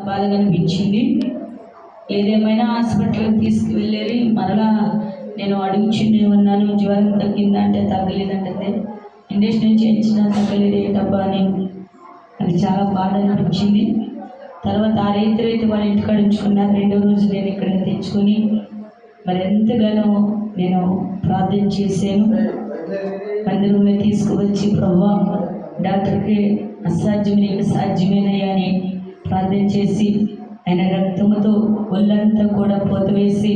బాధగా అనిపించింది. ఏదేమైనా హాస్పిటల్కి తీసుకువెళ్ళేది. మరలా నేను అడుగుచునే ఉన్నాను, జ్వరం తగ్గిందా అంటే తగ్గలేదంటే, ఇంజక్షన్ చేయించినా తగ్గలేదు ఏంటబ్బా అని. అది చాలా బాధ అనిపించింది. తర్వాత ఆ రైతు వాళ్ళ ఇంటికాడ ఉంచుకున్నారు. రెండో రోజు నేను ఇక్కడ తెచ్చుకొని మరి ఎంతగానో నేను ప్రార్థన చేశాను. మందిరంలో తీసుకువచ్చి ప్రభువా డాక్టర్కి అసాధ్యమైన సాధ్యమేనయ్యా అని ప్రార్థన చేసి ఆయన రక్తంతో ఒళ్ళంతా కూడా పోత వేసి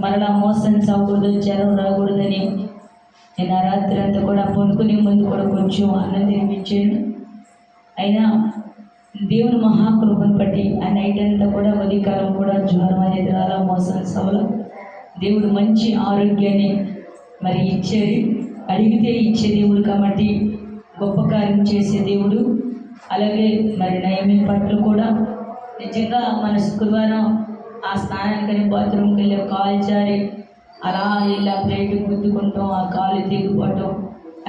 మరలా మోషన్స్ అవ్వకూడదు, జ్వరం రాకూడదని నేను ఆ రాత్రి అంతా కూడా పొనుకునే ముందు కూడా కొంచెం అన్నం తినిపించాను. అయినా దేవుని మహాకృపను బట్టి ఆ నైట్ అంతా కూడా ఉదయకాలం కూడా జ్వరం అనేది రాలా, మోషన్స్ అవ్వలా. దేవుడు మంచి ఆరోగ్యాన్ని మరి ఇచ్చేది, అడిగితే ఇచ్చే దేవుడు కాబట్టి గొప్ప కార్యం చేసే దేవుడు. అలాగే మరి నయమి పట్ల కూడా నిజంగా మన శుక్రవారం ఆ స్నానానికని బాత్రూమ్కి వెళ్ళే కాలు జారి అలా ఇలా ప్లేట్ గుద్దుకుంటాం, ఆ కాలు తెగిపోవటం,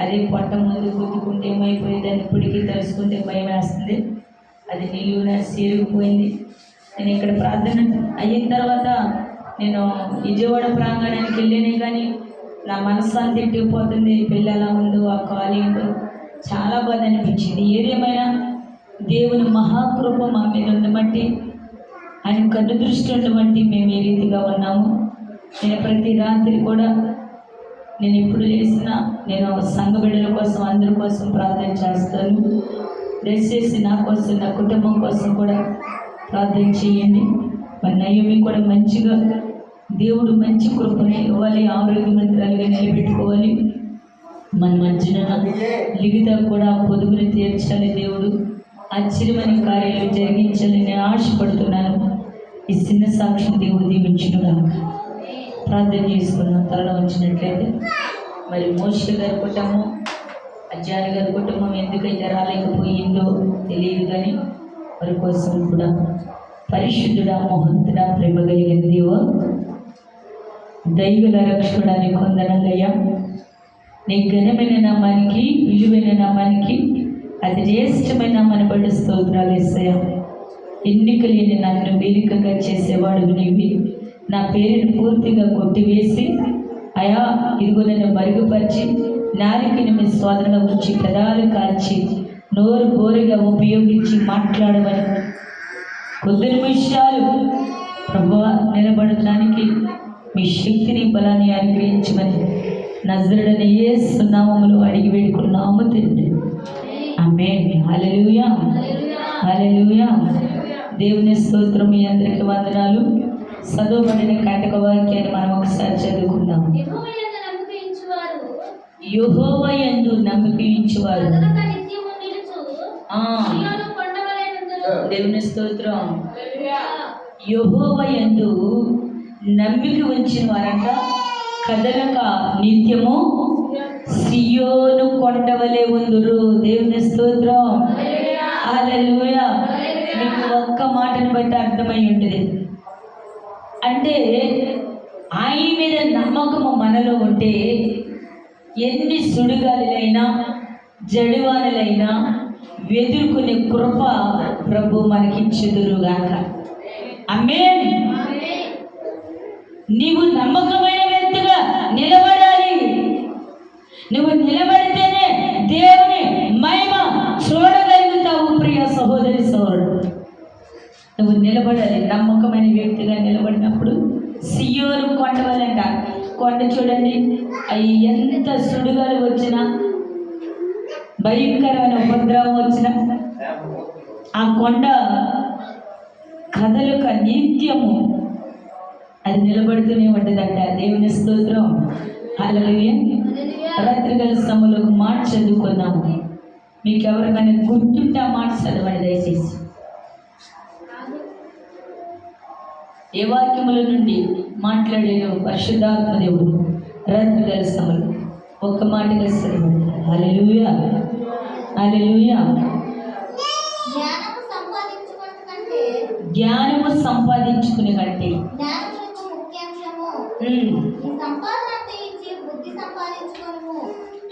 అదే పొట్ట ముందు గుద్దుకుంటే ఏమైపోయేదని ఇప్పటికీ తెలుసుకుంటే భయం వేస్తుంది. అది నిలువున సీరిగిపోయింది. నేను ఇక్కడ ప్రార్థన అయిన తర్వాత నేను విజయవాడ ప్రాంగణానికి వెళ్ళానే కానీ నా మనసు అంతా తిట్టిపోతుంది. పిల్లల ముందు ఆ కాలేజీలో చాలా బాధ అనిపించింది. ఏదేమైనా దేవుని మహాకృప మా మీద ఉండబట్టి, ఆయన కన్ను దృష్టి ఉండబట్టి మేము ఈ రీతిగా ఉన్నాము. నేను ప్రతి రాత్రి కూడా నేను ఎప్పుడు చేసినా నేను సంఘ బిడ్డల కోసం అందరి కోసం ప్రార్థన చేస్తాను. దయచేసి నా కోసం నా కుటుంబం కోసం కూడా ప్రార్థన చేయండి. మరి నయమి కూడా మంచిగా దేవుడు మంచి కృపని ఇవ్వాలి, ఆరోగ్యవంతురాలుగా నిలబెట్టుకోవాలి. మన మధ్యన లిఖిత కూడా పొదుగుని తీర్చాలి. దేవుడు ఆశ్చర్యమైన కార్యాలు జరిగించాలని నేను ఆశపడుతున్నాను. ఈ చిన్న సాక్షి దేవుడు దీవించుగాక. ప్రార్థన చేసుకున్నాం. తలలో వచ్చినట్లయితే మరి మోషే గారి కుటుంబం, అజ్జారి గారి కుటుంబం ఎందుకైతే రాలేకపోయిందో తెలియదు కానీ వారి కోసం కూడా పరిశుద్ధుడా, మోహంతుడా, ప్రేమ కలిగిన దేవ, దైవుల రక్షకుడానికి కొందనలయ్యా. నీ ఘనమైన నామానికి, విలువైన నామానికి, అతి జ్యేష్ఠమైన నామాన్ని బట్టి స్తోత్రాలు వేసాయా. ఎన్నిక లేని నన్ను వేదికగా చేసేవాడు నీవి. నా పేరుని పూర్తిగా కొట్టివేసి అయా ఇదిగో నన్ను మరుగుపరిచి నాలుకని మీ స్వాధీనంలో ఉంచి పెదాలు కాల్చి నోరు బోరుగా ఉపయోగించి మాట్లాడమని కొద్ది నిమిషాలు ప్రభువా నిలబడటానికి మీ శక్తిని బలాన్ని అనుగ్రహించమని నజరుడైన యేసు నామములో అడిగి వేడుకున్నాము తండ్రి. ఆమేన్. హల్లెలూయా, హల్లెలూయా. దేవుని స్తోత్రం. మీ అందరికి వందనాలు. చదువుబడిన కాటక వాక్యాన్ని మనం ఒకసారి చదువుకుందాం. యెహోవా యందు నమ్మిక ఉంచువారు దేవుని స్తోత్రం. యెహోవా యందు నమ్మిక ఉంచిన వారంట కదలక నిత్యము సియోను కొండవలే ఉందురు. దేవుని స్తోత్రం. హల్లెలూయా. మీకు ఒక్క మాటను బట్టి అర్థమై ఉంటుంది. అంటే ఆయన మీద నమ్మకము మనలో ఉంటే ఎన్ని సుడిగాలులైనా జడివానులైనా ఎదుర్కొనే కృప ప్రభు మనకిచ్చుదురుగాక. ఆమేన్. నీవు నమ్మకమైన వ్యక్తిగా నిలబడాలి. నువ్వు నిలబడితేనే దేవుని మహిమ చూడగలుగుతావు. ప్రియ సహోదరి సోదరుడు, నువ్వు నిలబడాలి. నమ్మకమైన వ్యక్తిగా నిలబడినప్పుడు సియోను కొండవలంట. కొండ చూడండి, అవి ఎంత సుడుగాలు వచ్చినా, భయంకరమైన ఉపద్రవం వచ్చినా ఆ కొండ కదలక నిత్యము అది నిలబడుతూనే ఉంటుందంట. దేవుని స్తోత్రం. హల్లెలూయా. రాత్రికాల సమయంలో ఒక మాట చదువుకున్నాము. మీకు ఎవరికైనా గుర్తుంటే ఆ మాట చదవండి దయచేసి. ఏ వాక్యముల నుండి మాట్లాడేను పరిశుద్ధాత్మ దేవుడు రాత్రికాల సమయంలో ఒక్క మాటగా చదవండి. హల్లెలూయా, హల్లెలూయా. జ్ఞానము సంపాదించుకునే కంటే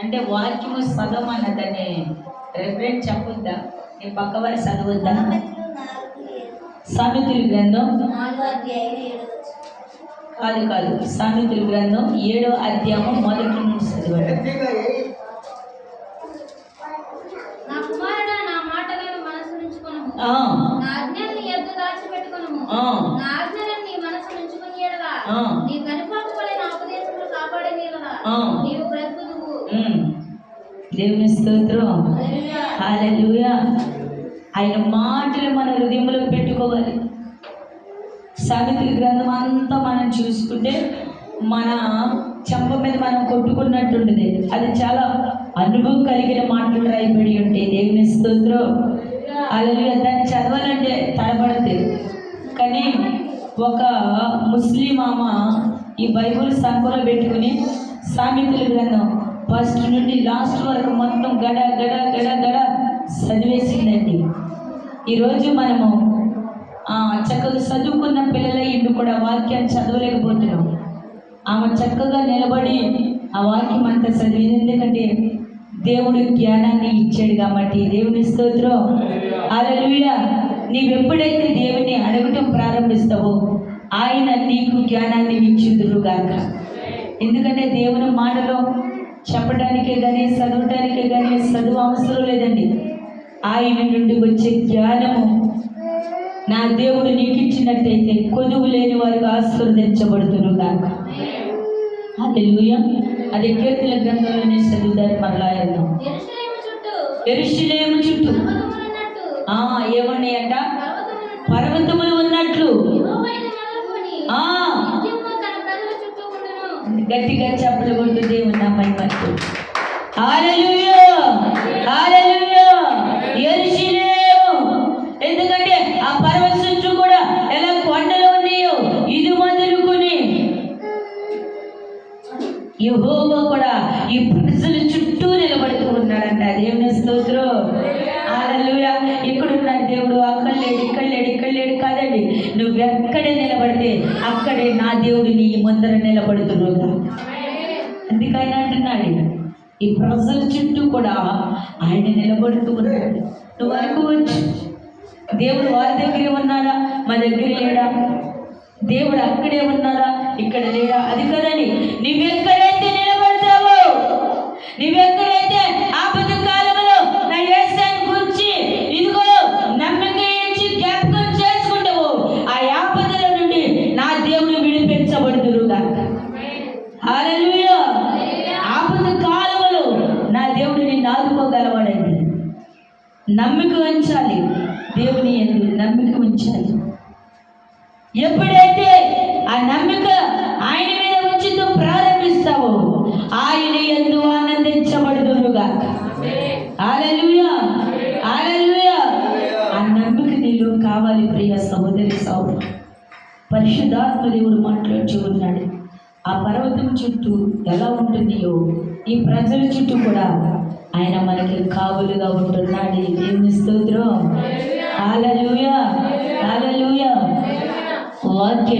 అంటే వాక్యము సగం అన్నదాన్ని రెఫరెంట్ చెప్పొద్దా? నీ పక్క వారి చదవద్దా? సామెతల గ్రంథం 4వ అధ్యాయం 7వ వచనం. కాదు సామెతల గ్రంథం 7వ అధ్యాయం మొదటి నుంచి చదివాడు. నా కుమారుడా, నా మాటలను మనసు నుంచుకొనుము. ఆ, నా ఆజ్ఞలను నీ యొద్ద దాచిపెట్టుకొనుము. ఆ, నా ఆజ్ఞలను నీ మనసు నుంచుకొని ఎడల ఆ. నీ కనుపాకు వలె నా ఉపదేశములు కాపాడే నీడల ఆ. నీవు బ్రతుకుదువు. దేవుని స్తోత్రం. హల్లెలూయా. హల్లెలూయా. ఆయన మాటలు మన హృదయంలో పెట్టుకోవాలి. సామెతల గ్రంథం అంతా మనం చూసుకుంటే మన చెంప మీద మనం కొట్టుకున్నట్టుండేది. అది చాలా అనుభవం కలిగిన మాటలు రాయబడి ఉంటాయి. దేవుని స్తోత్రం. హల్లెలూయా. దాన్ని చదవాలంటే తడబడుతుంది. కానీ ఒక ముస్లిం ఆమ ఈ బైబుల్ సంఖ్యలో పెట్టుకుని సామెతల గ్రంథం ఫస్ట్ నుండి లాస్ట్ వరకు మొత్తం గడ గడ గడ గడ చదివేసిందండి. ఈరోజు మనము చక్కగా చదువుకున్న పిల్లల ఇంటి కూడా వాక్యాన్ని చదవలేకపోతున్నాం. ఆమె చక్కగా నిలబడి ఆ వాక్యం అంతా చదివింది. ఎందుకంటే దేవుడు జ్ఞానాన్ని ఇచ్చాడు కాబట్టి. దేవుని స్తోత్రం. హల్లెలూయా. నీవెప్పుడైతే దేవుని అడగటం ప్రారంభిస్తావో ఆయన నీకు జ్ఞానాన్ని ఇచ్చుదురుగాక. ఎందుకంటే దేవుని మాటలో చెప్పడానికే కానీ చదవటానికే కానీ చదువు అవసరం లేదండి. ఆయన నుండి వచ్చే జ్ఞానము నా దేవుడు నీకు ఇచ్చినట్టయితే కొదువు లేని వారికి ఆశీర్వదించబడుతురుగాక. హల్లెలూయా. అదే కీర్తన గ్రంథంలోనే చదువుదారు. మరలా వెళ్దాం. యెరూషలేము చుట్టూ ఏమన్నాయి అంట? పర్వతములు ఉన్నట్లు. గట్టిగా చెప్పలు కొట్టు దేవుని నామమున మహిమ. హల్లెలూయా. హల్లెలూయా. యెరూషలేము. ఎందుకంటే ఆ పర్వతం చుట్టూ కూడా ఎలా కొండలు ఉన్నాయో ఇది మొదలుకొని యెహోవా కూడా ఈ ప్రజల చుట్టూ నిలబడుతూ ఉన్నాడంట. దేవుని స్తోత్రం. హల్లెలూయా. ఇక్కడున్న దేవుడు అక్కడ లేడు, ఇక్కడ లేడు, ఇక్కడ లేడు కాదండి. నువ్వెక్కడే నిలబడితే అక్కడే నా దేవుడు నీ ముందర నిలబడుతున్నాడు. అందుకైనా అంటున్నాడు ఈ ప్రజల చుట్టూ కూడా ఆయన నిలబడుతూ ఉన్నాడు. నువ్వు అనుకోవచ్చు దేవుడు వారి దగ్గరే ఉన్నాడా, మా దగ్గర లేడా? దేవుడు అక్కడే ఉన్నాడా, ఇక్కడ లేడా? అది కదండి. నువ్వెక్కడైతే నిలబడతావో, నువ్వెక్కడైతే ఆపద కాలంలో నా యేసుని గురించి ఇదిగో నమ్మిక ఇచ్చి జ్ఞాపకం చేసుకుంటావో ఆ ఆపదల నుండి నా దేవుడు విడిపించబడుదురుగాక. హల్లెలూయా. ఆపద కాలంలో నా దేవుడు నిన్ను ఆదుకోగలవాడండి. నమ్మిక ఉంచాలి. దేవుని యందు నమ్మిక ఉంచాలి. ఎప్పుడైతే ఆ నమ్మిక ఆయన మీద ఉంచుతూ ప్రారంభిస్తావో ఆయన యందు ఆనందించబడుదురుగాక. హల్లెలూయా. హల్లెలూయా. ఆ నమ్మిక నీలో కావాలి ప్రియ సహోదరి సహోదరు. పరిశుద్ధాత్మ దేవుడు మాట్లాడుతూ ఉన్నాడు. ఆ పర్వతం చుట్టూ ఎలా ఉంటుందో ఈ ప్రజల చుట్టూ కూడా ఆయన మనకి కావులుగా ఉంటున్నాడు. దేవుని స్తోత్రం. హల్లెలూయా. హల్లెలూయా. వాక్యం